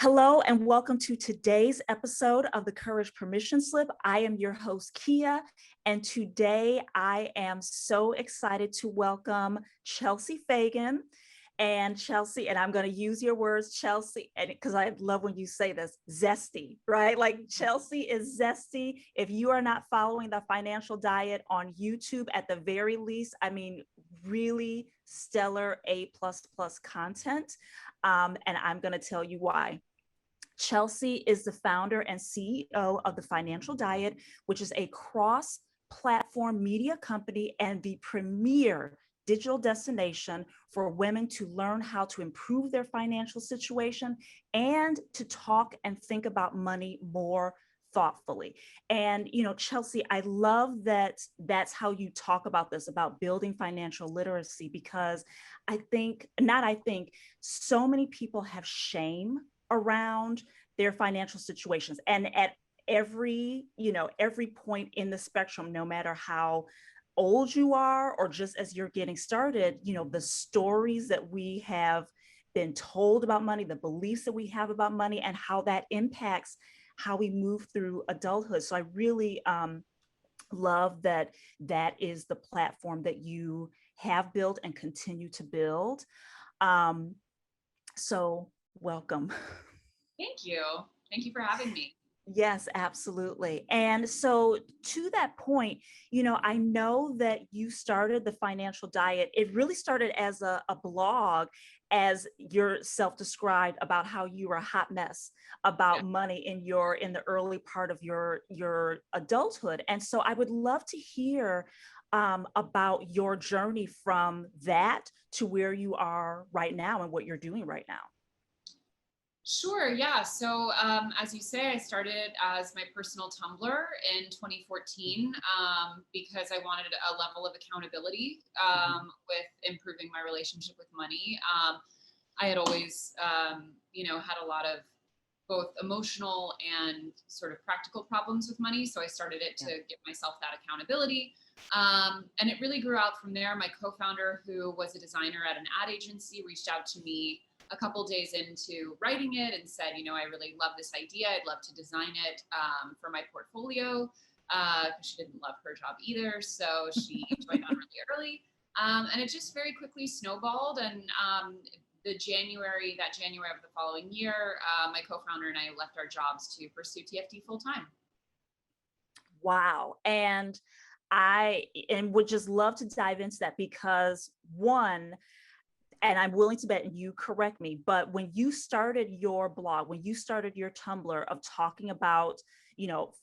Hello and welcome to today's episode of the Courage Permission Slip. I am your host, Kia, and today I am so excited to welcome Chelsea Fagan. And Chelsea, and I'm going to use your words, Chelsea, and because I love when you say this, zesty, right? Like Chelsea is zesty. If you are not following the financial diet on YouTube, at the very least, I mean, really stellar A++ content. And I'm going to tell you why. Chelsea is the founder and CEO of The Financial Diet, which is a cross-platform media company and the premier digital destination for women to learn how to improve their financial situation and to talk and think about money more thoughtfully. And, Chelsea, I love that that's how you talk about this, about building financial literacy, because so many people have shame around their financial situations. And at every point in the spectrum, no matter how old you are or just as you're getting started, the stories that we have been told about money, the beliefs that we have about money, and how that impacts how we move through adulthood. So I really love that is the platform that you have built and continue to build. So welcome. Thank you. Thank you for having me. Yes, absolutely. And so to that point, I know that you started the financial diet. It really started as a blog, as you're self-described, about how you were a hot mess about money in the early part of your adulthood. And so I would love to hear about your journey from that to where you are right now and what you're doing right now. Sure. Yeah. So, as you say, I started as my personal Tumblr in 2014 because I wanted a level of accountability with improving my relationship with money. I had always, had a lot of both emotional and sort of practical problems with money. So I started it to give myself that accountability. And it really grew out from there. My co-founder, who was a designer at an ad agency, reached out to me a couple days into writing it and said, I really love this idea. I'd love to design it for my portfolio. She didn't love her job either. So she joined on really early. And it just very quickly snowballed. And that January of the following year, my co-founder and I left our jobs to pursue TFD full time. Wow. And I would just love to dive into that because one, and I'm willing to bet, and you correct me, but when you started your blog, when you started your Tumblr of talking about,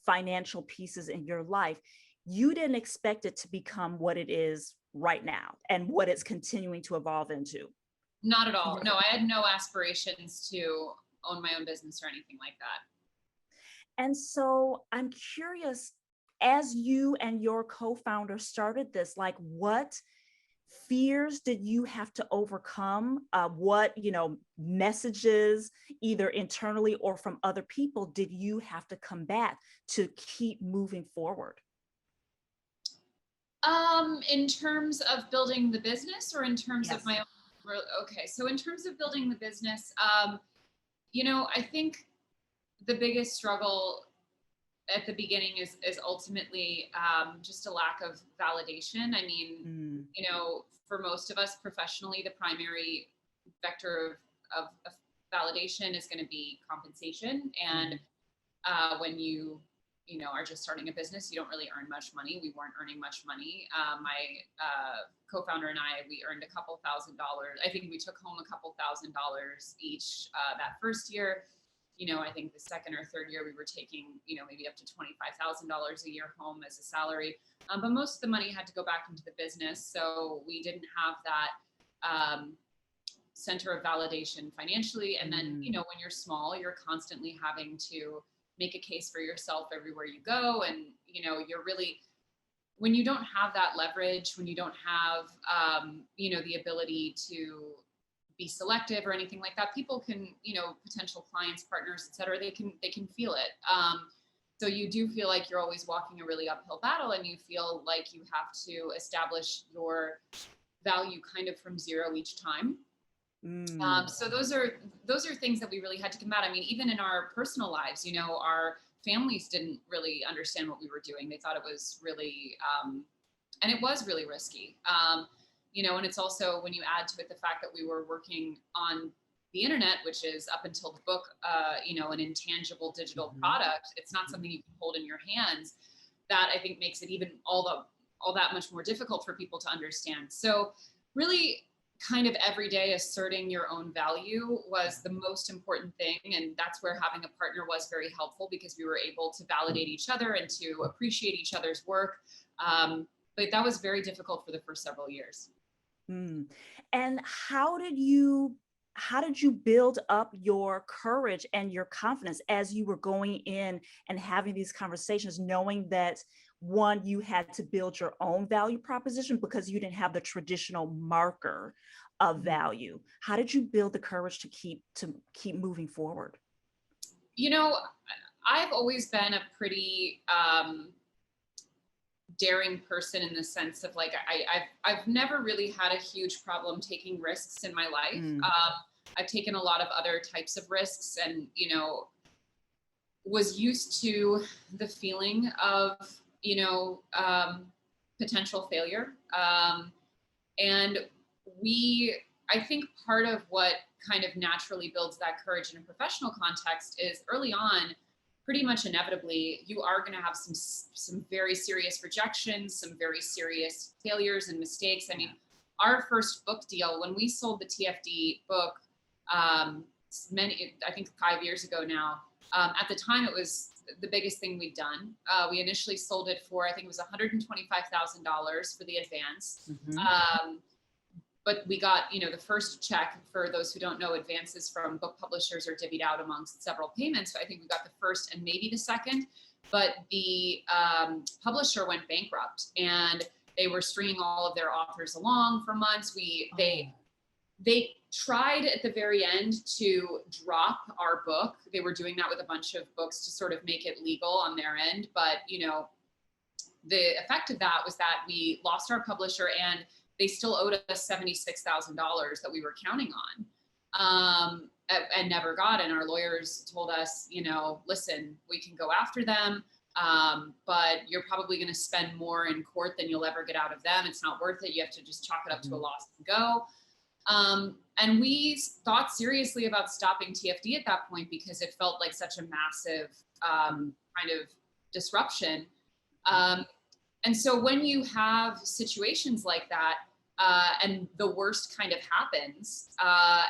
financial pieces in your life, you didn't expect it to become what it is right now and what it's continuing to evolve into. Not at all. No, I had no aspirations to own my own business or anything like that. And so I'm curious, as you and your co-founder started this, like what fears did you have to overcome? What messages, either internally or from other people, did you have to combat to keep moving forward? In terms of building the business or in terms Yes. of my own? Okay, so in terms of building the business, I think the biggest struggle at the beginning is ultimately just a lack of validation. I mean, for most of us professionally, the primary vector of validation is going to be compensation. And when you are just starting a business, you don't really earn much money. We weren't earning much money. My co-founder and I, we earned a couple $1,000. I think we took home a couple $1,000 each that first year. I think the second or third year we were taking, maybe up to $25,000 a year home as a salary. But most of the money had to go back into the business. So we didn't have that center of validation financially. And then, when you're small, you're constantly having to make a case for yourself everywhere you go. And, you're really, when you don't have that leverage, when you don't have, the ability to be selective or anything like that, people can, potential clients, partners, et cetera, they can feel it. So you do feel like you're always walking a really uphill battle, and you feel like you have to establish your value kind of from zero each time. Mm. So those are things that we really had to combat. I mean, even in our personal lives, our families didn't really understand what we were doing. They thought it was really, and it was really risky. And it's also, when you add to it the fact that we were working on the internet, which is, up until the book, an intangible digital Mhm. product. It's not something you can hold in your hands. That, I think, makes it even all that much more difficult for people to understand. So really, kind of every day asserting your own value was the most important thing. And that's where having a partner was very helpful, because we were able to validate each other and to appreciate each other's work. But that was very difficult for the first several years. Mm. And how did you build up your courage and your confidence as you were going in and having these conversations, knowing that, one, you had to build your own value proposition because you didn't have the traditional marker of value? How did you build the courage to keep moving forward? You know, I've always been a pretty daring person, in the sense of, like, I've never really had a huge problem taking risks in my life. Mm. I've taken a lot of other types of risks, and was used to the feeling of potential failure. And I think part of what kind of naturally builds that courage in a professional context is, early on, pretty much inevitably, you are going to have some very serious rejections, some very serious failures and mistakes. I mean, our first book deal, when we sold the TFD book, I think 5 years ago now, at the time, it was the biggest thing we'd done. We initially sold it for, I think it was $125,000 for the advance. Mhm. But we got, the first check. For those who don't know, advances from book publishers are divvied out amongst several payments. So I think we got the first and maybe the second, but the publisher went bankrupt, and they were stringing all of their authors along for months. They tried at the very end to drop our book. They were doing that with a bunch of books to sort of make it legal on their end. But, the effect of that was that we lost our publisher, and they still owed us $76,000 that we were counting on, and never got. And our lawyers told us, listen, we can go after them, but you're probably going to spend more in court than you'll ever get out of them. It's not worth it. You have to just chalk it up to a loss and go. And we thought seriously about stopping TFD at that point, because it felt like such a massive kind of disruption. And so when you have situations like that, and the worst kind of happens,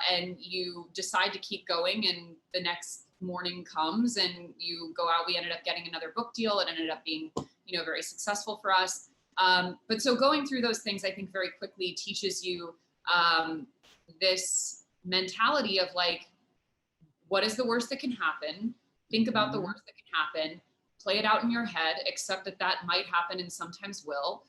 and you decide to keep going, and the next morning comes and you go out, we ended up getting another book deal. It ended up being, very successful for us. But so going through those things, I think, very quickly teaches you this mentality of, like, what is the worst that can happen? Think about the worst that can happen. Play it out in your head, accept that might happen and sometimes will,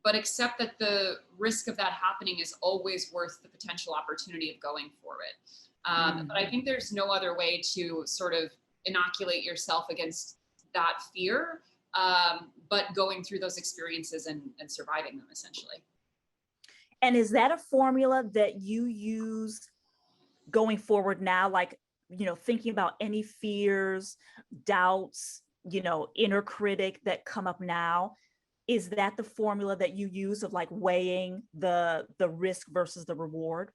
but accept that the risk of that happening is always worth the potential opportunity of going for it. But I think there's no other way to sort of inoculate yourself against that fear, but going through those experiences and surviving them, essentially. And is that a formula that you use going forward now? Like, thinking about any fears, doubts, inner critic that come up now, is that the formula that you use of, like, weighing the risk versus the reward?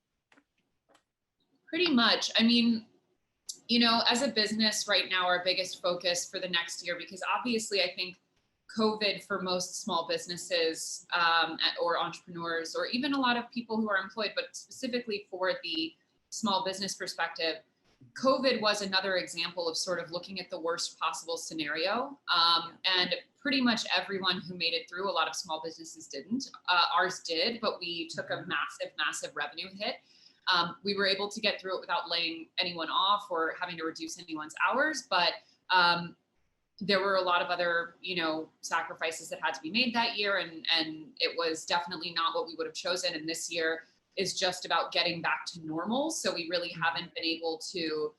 Pretty much. I mean, as a business right now, our biggest focus for the next year, because obviously I think COVID, for most small businesses, or entrepreneurs, or even a lot of people who are employed, but specifically for the small business perspective, COVID was another example of sort of looking at the worst possible scenario. And pretty much everyone who made it through, a lot of small businesses didn't. Ours did, but we took a massive, massive revenue hit. We were able to get through it without laying anyone off or having to reduce anyone's hours. But there were a lot of other, sacrifices that had to be made that year. And it was definitely not what we would have chosen. And this year is just about getting back to normal. So we really haven't been able to,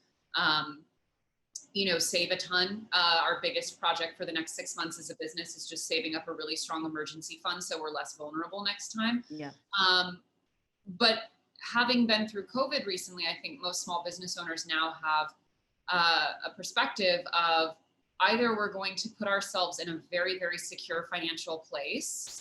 save a ton. Our biggest project for the next 6 months as a business is just saving up a really strong emergency fund, so we're less vulnerable next time. Yeah. But having been through COVID recently, I think most small business owners now have a perspective of either we're going to put ourselves in a very, very secure financial place,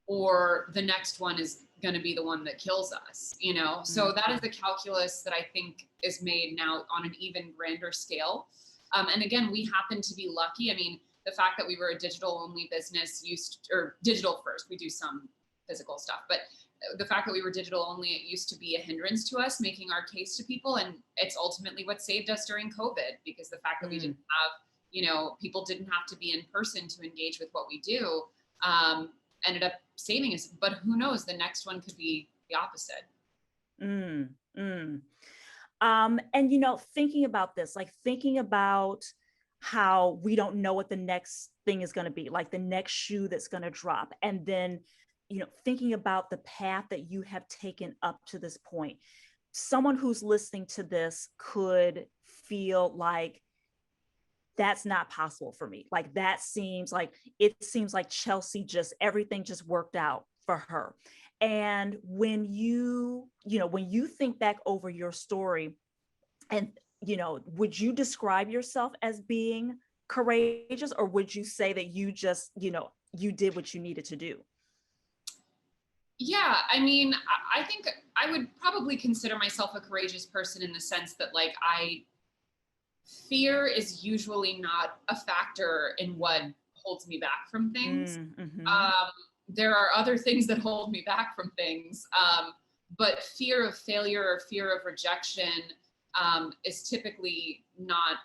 or the next one is going to be the one that kills us, you know? So that is the calculus that I think is made now on an even grander scale. And again, we happen to be lucky. I mean, the fact that we were a digital only business or digital first, we do some physical stuff, but the fact that we were digital only, it used to be a hindrance to us making our case to people. And it's ultimately what saved us during COVID, because the fact that we didn't have, people didn't have to be in person to engage with what we do, ended up saving us. But who knows, the next one could be the opposite. And thinking about this, like thinking about how we don't know what the next thing is going to be, like the next shoe that's going to drop. And then, thinking about the path that you have taken up to this point. Someone who's listening to this could feel like that's not possible for me. Like it seems like Chelsea everything just worked out for her. And when you think back over your story, and, would you describe yourself as being courageous, or would you say that you just, you did what you needed to do? Yeah, I mean, I think I would probably consider myself a courageous person in the sense that, like, fear is usually not a factor in what holds me back from things. There are other things that hold me back from things, but fear of failure or fear of rejection is typically not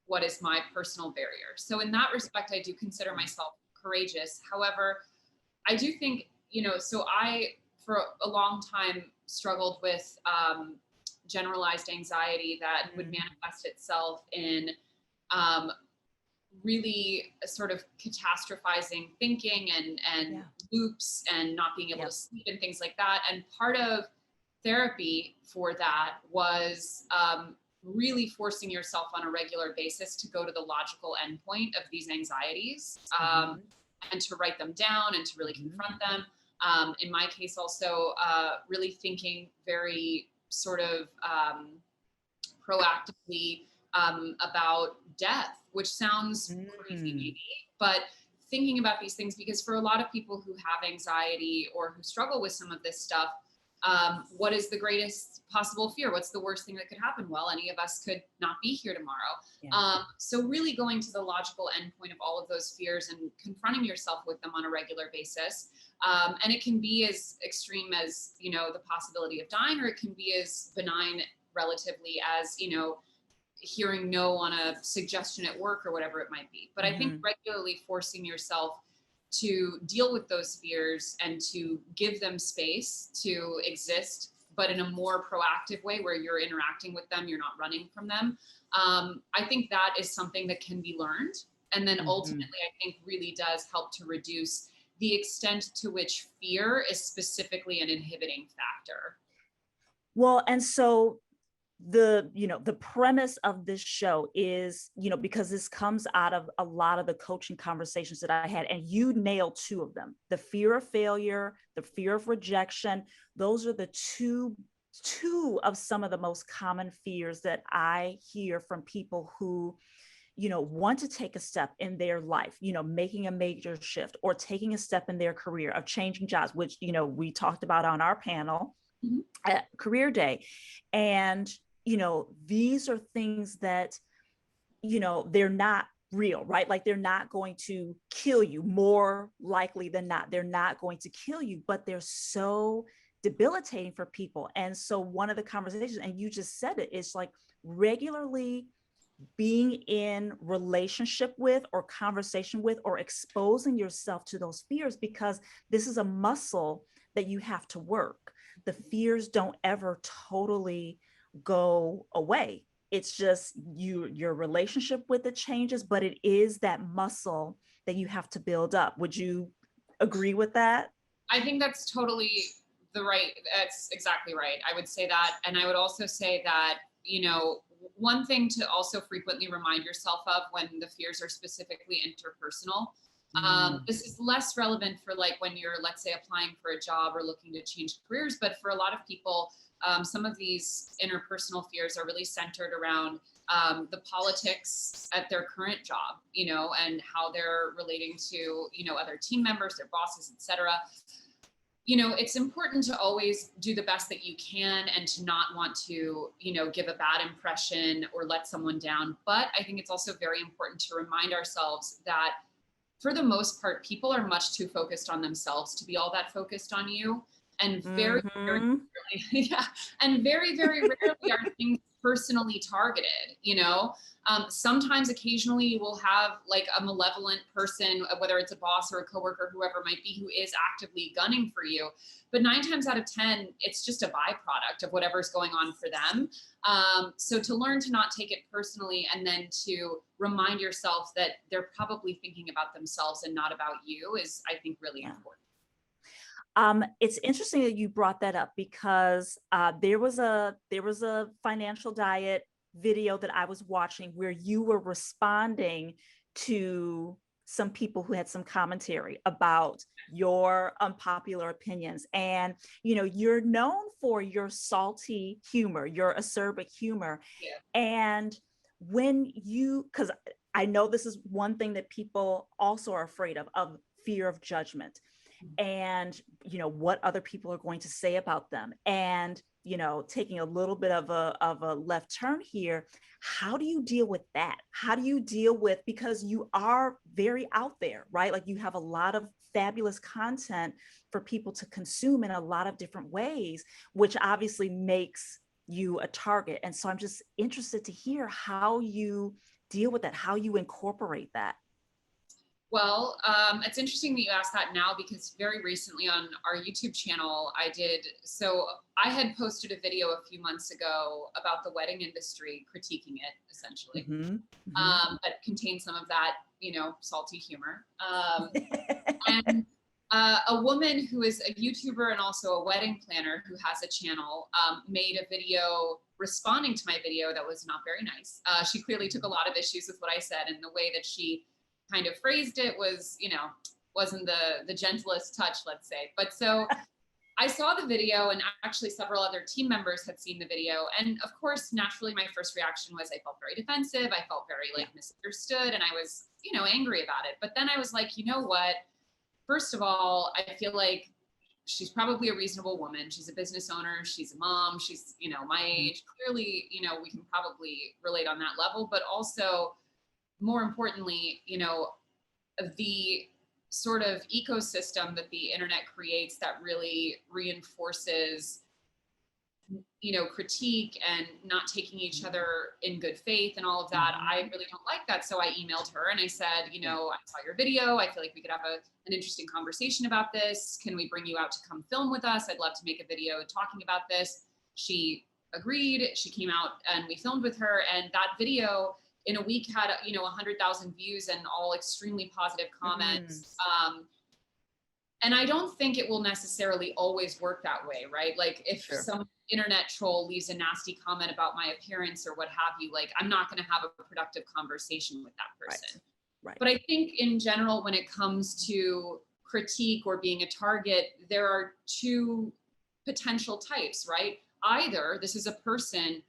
what is my personal barrier. So in that respect, I do consider myself courageous. However, I do think, so I, for a long time, struggled with generalized anxiety that would manifest itself in really a sort of catastrophizing thinking and loops and not being able to sleep and things like that. And part of therapy for that was really forcing yourself on a regular basis to go to the logical endpoint of these anxieties, and to write them down and to really confront them. In my case, also really thinking very sort of proactively about death, which sounds crazy maybe, but thinking about these things, because for a lot of people who have anxiety or who struggle with some of this stuff, what is the greatest possible fear? What's the worst thing that could happen? Well, any of us could not be here tomorrow. So really going to the logical endpoint of all of those fears and confronting yourself with them on a regular basis. And it can be as extreme as, the possibility of dying, or it can be as benign relatively as, hearing no on a suggestion at work or whatever it might be. But I think regularly forcing yourself to deal with those fears and to give them space to exist, but in a more proactive way where you're interacting with them, you're not running from them. I think that is something that can be learned. And then ultimately, I think really does help to reduce the extent to which fear is specifically an inhibiting factor. Well, and so the premise of this show is, because this comes out of a lot of the coaching conversations that I had, and you nailed two of them: the fear of failure, the fear of rejection. Those are the two of some of the most common fears that I hear from people who want to take a step in their life, making a major shift or taking a step in their career, of changing jobs, which we talked about on our panel at Career Day. And these are things that, they're not real, right? Like they're not going to kill you. More likely than not, they're not going to kill you, but they're so debilitating for people. And so one of the conversations, and you just said it, is like regularly being in relationship with or conversation with or exposing yourself to those fears, because this is a muscle that you have to work. The fears don't ever totally go away. It's just your relationship with it changes, but it is that muscle that you have to build up. Would you agree with that? I think that's that's exactly right. I would say that. And I would also say that, one thing to also frequently remind yourself of when the fears are specifically interpersonal This is less relevant for like when you're, let's say, applying for a job or looking to change careers, but for a lot of people, some of these interpersonal fears are really centered around the politics at their current job, and how they're relating to, other team members, their bosses, etc. It's important to always do the best that you can and to not want to, give a bad impression or let someone down. But I think it's also very important to remind ourselves that for the most part, people are much too focused on themselves to be all that focused on you. And very, very rarely, yeah, and very, very rarely are things personally targeted. Sometimes occasionally you will have like a malevolent person, whether it's a boss or a coworker, whoever it might be, who is actively gunning for you. But 9 times out of 10, it's just a byproduct of whatever's going on for them. So to learn to not take it personally, and then to remind yourself that they're probably thinking about themselves and not about you, is, I think, really important. It's interesting that you brought that up, because there was a financial diet video that I was watching where you were responding to some people who had some commentary about your unpopular opinions. And, you're known for your salty humor, your acerbic humor. Yeah. And because I know this is one thing that people also are afraid of fear of judgment, and what other people are going to say about them. And taking a little bit of a left turn here, how do you deal with that? How do you deal with, because you are very out there, right? Like, you have a lot of fabulous content for people to consume in a lot of different ways, which obviously makes you a target. And so I'm just interested to hear how you deal with that, how you incorporate that. Well, it's interesting that you asked that now, because very recently on our YouTube channel, I had posted a video a few months ago about the wedding industry, critiquing it essentially, that contained some of that, salty humor. And a woman who is a YouTuber and also a wedding planner who has a channel made a video responding to my video that was not very nice. She clearly took a lot of issues with what I said, and the way that she kind of phrased it was, wasn't the gentlest touch, let's say. But so I saw the video, and actually several other team members had seen the video. And of course, naturally, my first reaction was I felt very defensive. I felt very misunderstood, and I was, angry about it. But then I was like, you know what? First of all, I feel like she's probably a reasonable woman. She's a business owner. She's a mom. She's, my age. Clearly, we can probably relate on that level. But also, more importantly, the sort of ecosystem that the internet creates that really reinforces, critique and not taking each other in good faith and all of that. I really don't like that. So I emailed her and I said, I saw your video. I feel like we could have an interesting conversation about this. Can we bring you out to come film with us? I'd love to make a video talking about this. She agreed. She came out and we filmed with her. And that video in a week had, 100,000 views and all extremely positive comments. And I don't think it will necessarily always work that way, right? Like, if some internet troll leaves a nasty comment about my appearance or what have you, like, I'm not going to have a productive conversation with that person. Right. But I think in general, when it comes to critique or being a target, there are two potential types, right? Either this is a person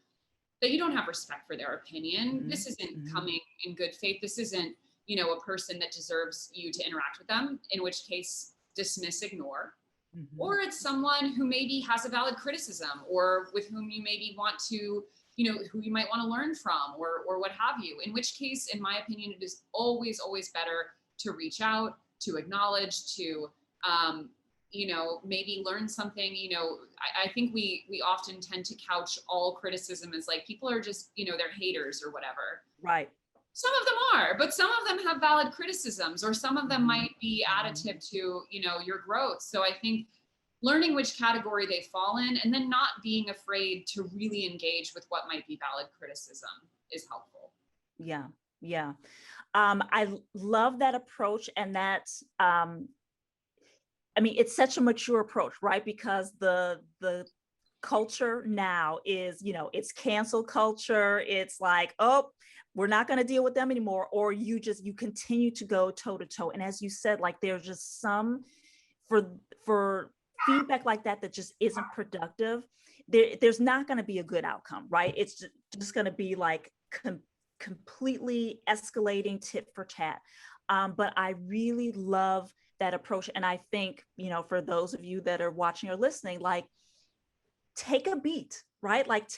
that you don't have respect for their opinion. This isn't coming in good faith. This isn't, a person that deserves you to interact with them, in which case dismiss, ignore. Or it's someone who maybe has a valid criticism, or with whom you maybe want to, who you might want to learn from, or what have you. In which case, in my opinion, it is always, always better to reach out, to acknowledge, to, maybe learn something. I think we often tend to couch all criticism as like, people are just, they're haters or whatever. Right. Some of them are, but some of them have valid criticisms, or some of them might be additive to, your growth. So I think learning which category they fall in, and then not being afraid to really engage with what might be valid criticism, is helpful. Yeah. Yeah. I love that approach. And that's, it's such a mature approach, right? Because the culture now is, it's cancel culture. It's like, oh, we're not going to deal with them anymore. Or you continue to go toe to toe. And as you said, like there's just some for feedback like that just isn't productive. There's not going to be a good outcome, right? It's just going to be like completely escalating tit for tat. But I really love that approach. And I think, for those of you that are watching or listening, like take a beat, right? Like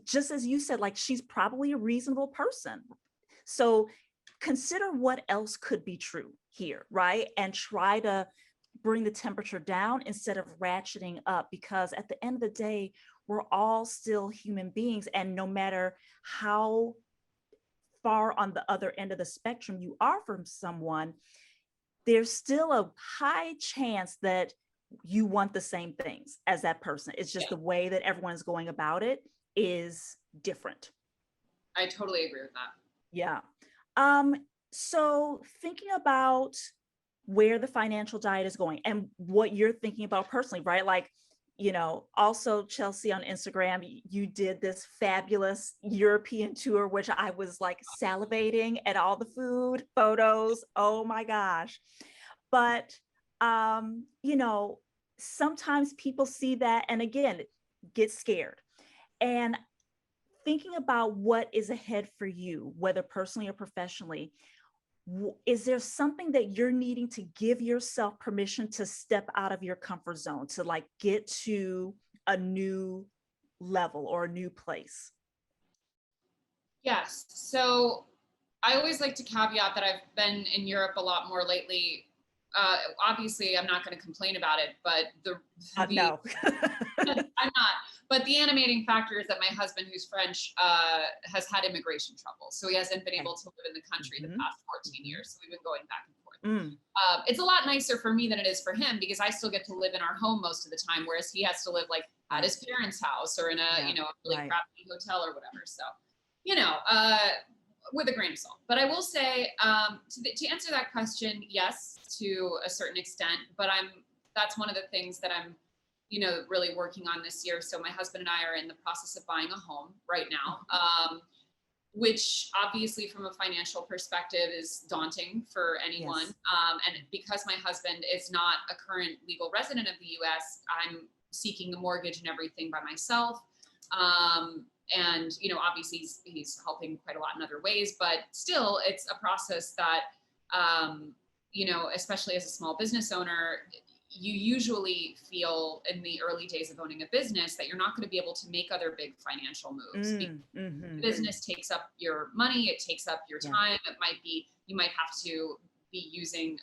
just as you said, like she's probably a reasonable person. So consider what else could be true here, right? And try to bring the temperature down instead of ratcheting up, because at the end of the day, we're all still human beings. And no matter how far on the other end of the spectrum you are from someone, there's still a high chance that you want the same things as that person. It's just the way that everyone's going about it is different. I totally agree with that. Yeah. So thinking about where the financial diet is going and what you're thinking about personally, right? Like, also Chelsea on Instagram, you did this fabulous European tour, which I was like salivating at all the food photos. Oh my gosh. But, sometimes people see that and again, get scared. And thinking about what is ahead for you, whether personally or professionally, is there something that you're needing to give yourself permission to step out of your comfort zone, to like get to a new level or a new place? Yes. So I always like to caveat that I've been in Europe a lot more lately. Obviously, I'm not going to complain about it, but No. I'm not. But the animating factor is that my husband, who's French, has had immigration trouble. So he hasn't been able to live in the country the past 14 years. So we've been going back and forth. It's a lot nicer for me than it is for him because I still get to live in our home most of the time, whereas he has to live like at his parents' house or in a, a really crappy hotel or whatever. So, with a grain of salt. But I will say, to answer that question, yes, to a certain extent, but that's one of the things that I'm really working on this year. So my husband and I are in the process of buying a home right now, which obviously from a financial perspective is daunting for anyone. Yes. And because my husband is not a current legal resident of the US, I'm seeking the mortgage and everything by myself. And, obviously he's helping quite a lot in other ways, but still it's a process that, especially as a small business owner, you usually feel in the early days of owning a business that you're not going to be able to make other big financial moves. The business takes up your money, it takes up your time. It might be, you might have to be using,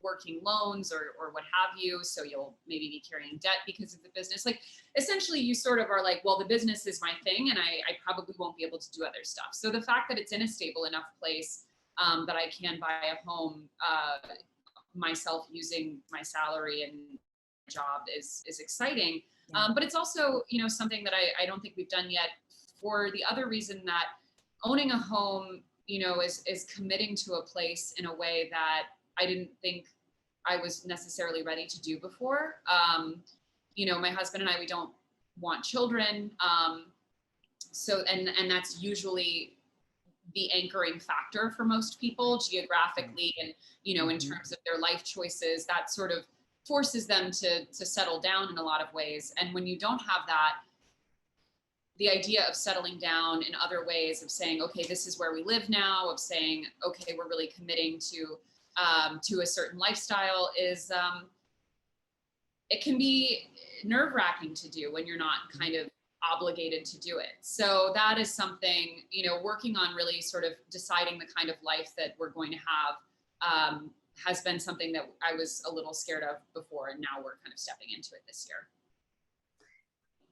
working loans or what have you. So you'll maybe be carrying debt because of the business. Like essentially you sort of are like, well, the business is my thing and I probably won't be able to do other stuff. So the fact that it's in a stable enough place that I can buy a home myself using my salary and job is exciting. But it's also, something that I don't think we've done yet for the other reason that owning a home, is committing to a place in a way that I didn't think I was necessarily ready to do before. My husband and I, we don't want children. So, and that's usually the anchoring factor for most people geographically and, in terms of their life choices, that sort of forces them to settle down in a lot of ways. And when you don't have that, the idea of settling down in other ways of saying, okay, this is where we live now, of saying, okay, we're really committing to a certain lifestyle is, it can be nerve-wracking to do when you're not kind of obligated to do it. So that is something, working on really sort of deciding the kind of life that we're going to have has been something that I was a little scared of before. And now we're kind of stepping into it this year.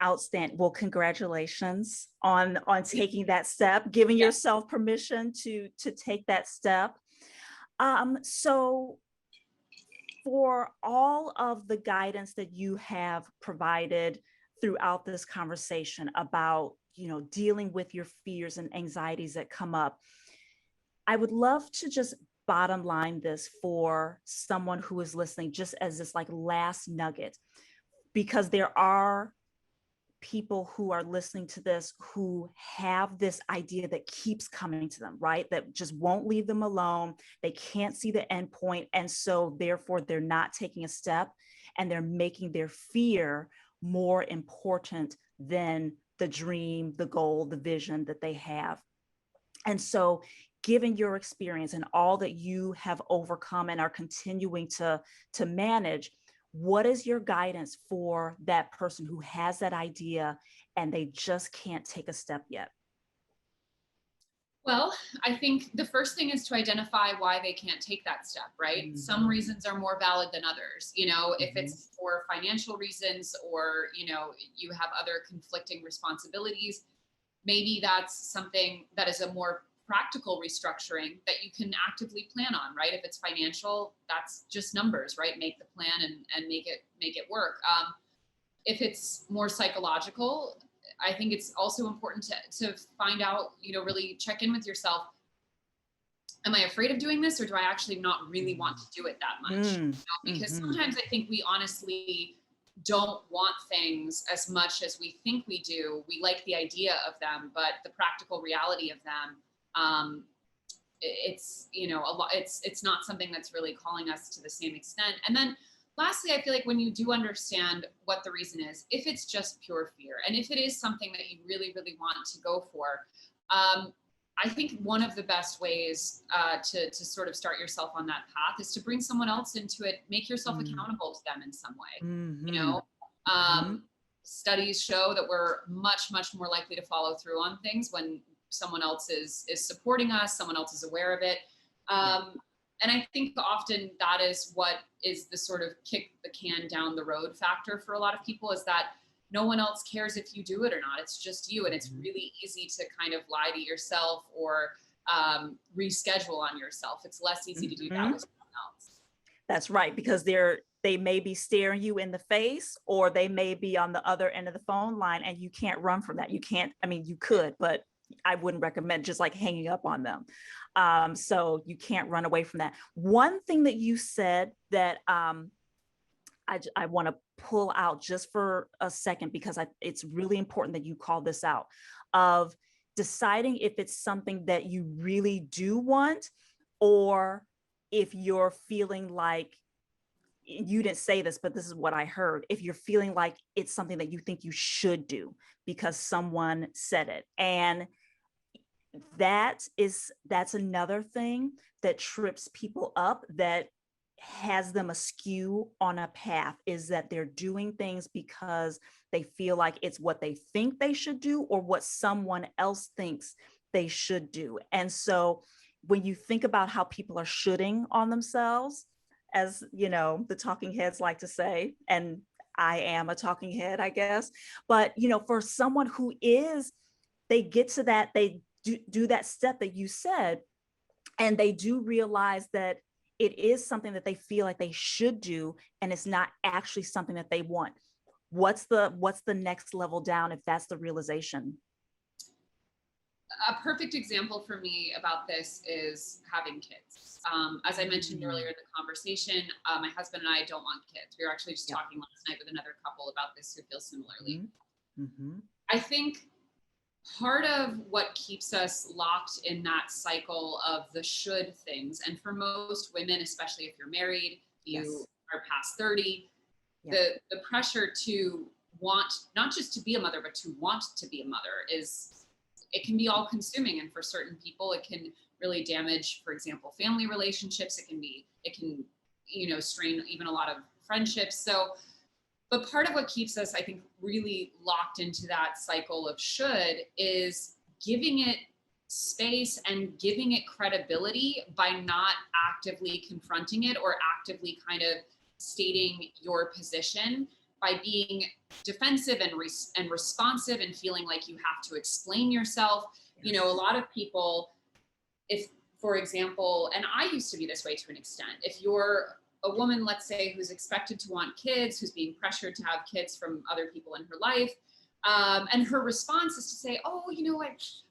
Outstanding. Well, congratulations on taking that step, giving yourself permission to take that step. So for all of the guidance that you have provided throughout this conversation about, dealing with your fears and anxieties that come up, I would love to just bottom line this for someone who is listening, just as this like last nugget, because there are people who are listening to this who have this idea that keeps coming to them, right? That just won't leave them alone. They can't see the end point. And so therefore they're not taking a step, and they're making their fear more important than the dream, the goal, the vision that they have. And so, given your experience and all that you have overcome and are continuing to manage, what is your guidance for that person who has that idea and they just can't take a step yet? Well, I think the first thing is to identify why they can't take that step, right? Some Mm-hmm. reasons are more valid than others. If Mm-hmm. it's for financial reasons, or, you have other conflicting responsibilities, maybe that's something that is a more practical restructuring that you can actively plan on, right? If it's financial, that's just numbers, right? Make the plan and make it work. If it's more psychological, I think it's also important to find out, really check in with yourself. Am I afraid of doing this, or do I actually not really want to do it that much? Because Mm-hmm. sometimes I think we honestly don't want things as much as we think we do. We like the idea of them, but the practical reality of them, it's a lot. It's not something that's really calling us to the same extent. And then lastly, I feel like when you do understand what the reason is, if it's just pure fear, and if it is something that you really, really want to go for, I think one of the best ways to sort of start yourself on that path is to bring someone else into it. Make yourself accountable to them in some way. You Mm-hmm. know, Mm-hmm. studies show that we're much, much more likely to follow through on things when someone else is supporting us, someone else is aware of it. Yeah. And I think often that is what is the sort of kick the can down the road factor for a lot of people, is that no one else cares if you do it or not. It's just you. And it's really easy to kind of lie to yourself or reschedule on yourself. It's less easy to do that with someone else. That's right, because they may be staring you in the face, or they may be on the other end of the phone line, and you can't run from that. You can't, I mean, you could, but I wouldn't recommend just like hanging up on them. So you can't run away from that. One thing that you said that I want to pull out just for a second, because it's really important that you call this out, of deciding if it's something that you really do want, or if you're feeling like, you didn't say this, but this is what I heard, if you're feeling like it's something that you think you should do because someone said it. And that's another thing that trips people up, that has them askew on a path, is that they're doing things because they feel like it's what they think they should do, or what someone else thinks they should do. And so when you think about how people are shoulding on themselves, as the talking heads like to say, and I am a talking head, I guess, but for someone who is, they get to that, they do that step that you said, and they do realize that it is something that they feel like they should do, and it's not actually something that they want. What's the next level down if that's the realization? A perfect example for me about this is having kids. As I mentioned earlier in the conversation, my husband and I don't want kids. We were actually just talking last night with another couple about this who feel similarly. Mm-hmm. I think part of what keeps us locked in that cycle of the should things, and for most women, especially if you're married, you are past 30, the pressure to want not just to be a mother, but to want to be a mother it can be all consuming. And for certain people, it can really damage, for example, family relationships. It can strain even a lot of friendships. But part of what keeps us, I think, really locked into that cycle of should is giving it space and giving it credibility by not actively confronting it or actively kind of stating your position, by being defensive and responsive and feeling like you have to explain yourself. A lot of people, if, for example, and I used to be this way to an extent, if you're a woman, let's say, who's expected to want kids, who's being pressured to have kids from other people in her life, and her response is to say, oh, I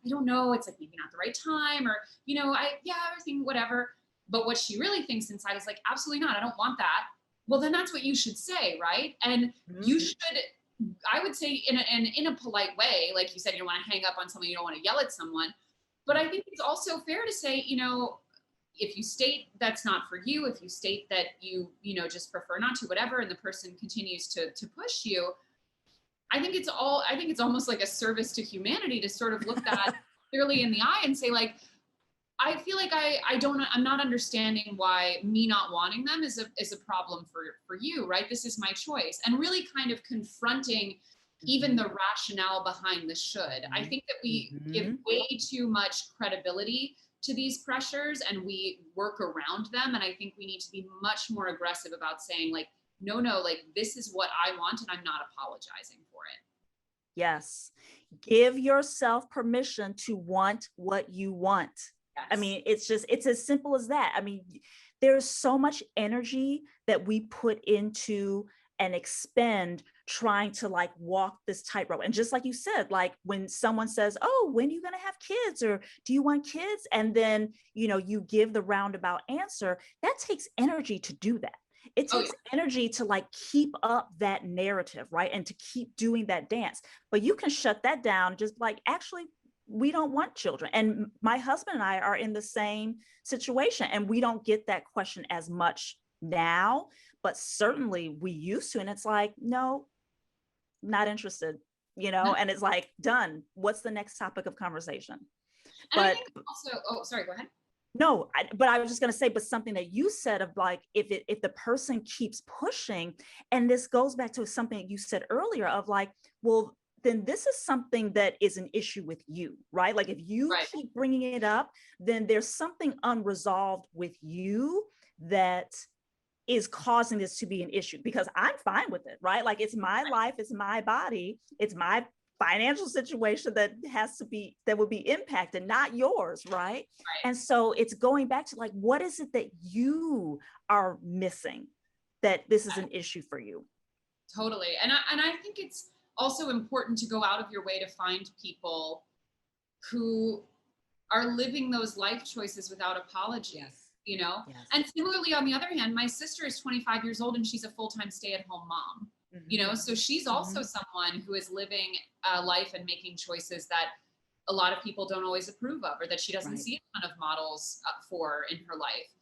don't know, it's like maybe not the right time, or, everything, whatever. But what she really thinks inside is like, absolutely not, I don't want that. well, then that's what you should say, right? And you Mhm. should, I would say, in a polite way, like you said, you don't want to hang up on someone, you don't want to yell at someone. But I Right. think it's also fair to say, if you state that's not for you, if you state that just prefer not to, whatever, and the person continues to push you, I think it's almost like a service to humanity to sort of look that clearly in the eye and say, like, I feel like I'm not understanding why me not wanting them is a problem for you, right? This is my choice. And really kind of confronting even Mhm. the rationale behind the should. I Mhm. think that we give Mhm. way too much credibility to these pressures and we work around them. And I think we need to be much more aggressive about saying, like, no, no, like, this is what I want and I'm not apologizing for it. Yes. Give yourself permission to want what you want. I Yes. mean, it's as simple as that. I mean, there's so much energy that we put into and expend trying to like walk this tightrope. And just like you said, like when someone says, "Oh, when are you going to have kids?" or "Do you want kids?" and then, you give the roundabout answer, that takes energy to do that. It Oh, yeah. takes energy to like keep up that narrative, right? And to keep doing that dance. But you can shut that down, just like, actually, we don't want children. And my husband and I are in the same situation, and we don't get that question as much now, but certainly we used to. And it's like, no, not interested, and it's like, done. What's the next topic of conversation? And I But think also, oh, sorry, go ahead. no, but I was just going to say, but something that you said of like, if the person keeps pushing, and this goes back to something that you said earlier of like, well, then this is something that is an issue with you, right? Like if you Right. keep bringing it up, then there's something unresolved with you that is causing this to be an issue, because I'm fine with it, right? Like it's my life, it's my body, it's my financial situation that would be impacted, not yours, right? Right. And so it's going back to like, what is it that you are missing that this is an issue for you? Totally. And I think it's also important to go out of your way to find people who are living those life choices without apology, Yes. you know? Yes. And similarly, on the other hand, my sister is 25 years old and she's a full-time stay-at-home mom, Mm-hmm. so she's also Mm-hmm. someone who is living a life and making choices that a lot of people don't always approve of, or that she doesn't Right. see a ton of models for in her life.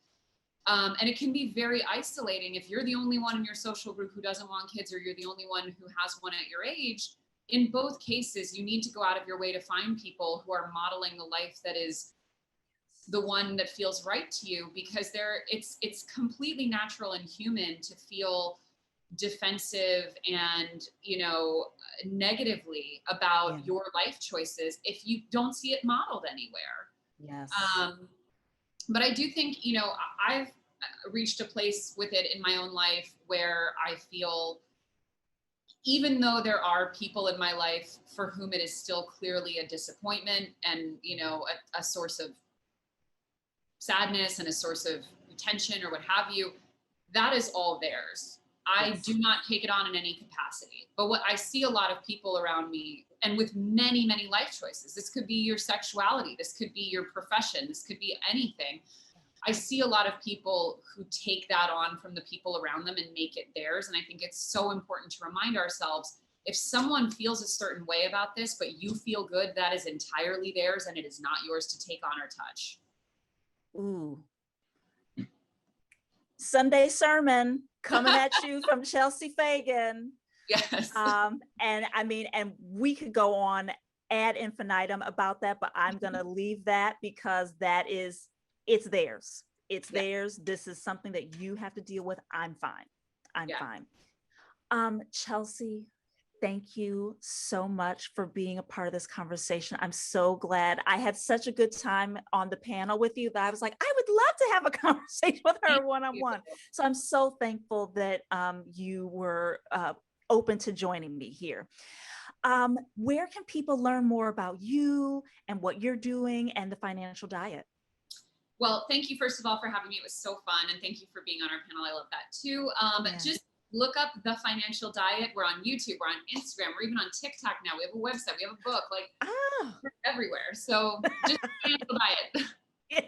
And it can be very isolating if you're the only one in your social group who doesn't want kids, or you're the only one who has one at your age. In both cases, you need to go out of your way to find people who are modeling the life that is the one that feels right to you, because it's completely natural and human to feel defensive and negatively Yeah. about your life choices if you don't see it modeled anywhere. Yes. um, but I do think, I've reached a place with it in my own life where I feel, even though there are people in my life for whom it is still clearly a disappointment and, a source of sadness and a source of tension or what have you, that is all theirs. I Yes. do not take it on in any capacity. But what I see a lot of people around me, and with many, many life choices, this could be your sexuality, this could be your profession, this could be anything. I see a lot of people who take that on from the people around them and make it theirs. And I think it's so important to remind ourselves, if someone feels a certain way about this, but you feel good, that is entirely theirs and it is not yours to take on or touch. Ooh. Sunday sermon coming at you from Chelsea Fagan. Yes. And I mean, and we could go on ad infinitum about that, but I'm going to leave that because it's theirs. It's Yeah. theirs. This is something that you have to deal with. I'm fine. I'm Yeah. fine. Chelsea, thank you so much for being a part of this conversation. I'm so glad. I had such a good time on the panel with you that I was like, I would love to have a conversation with Thank her one-on-one. you. So I'm so thankful that you were open to joining me here. Where can people learn more about you and what you're doing and the financial diet? Well, thank you, first of all, for having me. It was so fun. And thank you for being on our panel. I love that too. Yeah. Just look up The Financial Diet. We're on YouTube, we're on Instagram, we're even on TikTok now. We have a website, we have a book, like Oh. we're everywhere. So just Financial Diet. Yeah.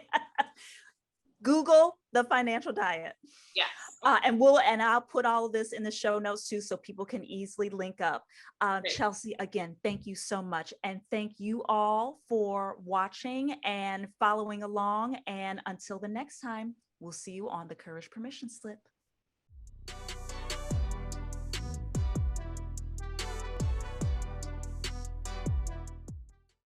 Google the financial diet. Yes. And I'll put all of this in the show notes too, so people can easily link up. Great. Chelsea, again, thank you so much. And thank you all for watching and following along. And until the next time, we'll see you on the Courage Permission Slip.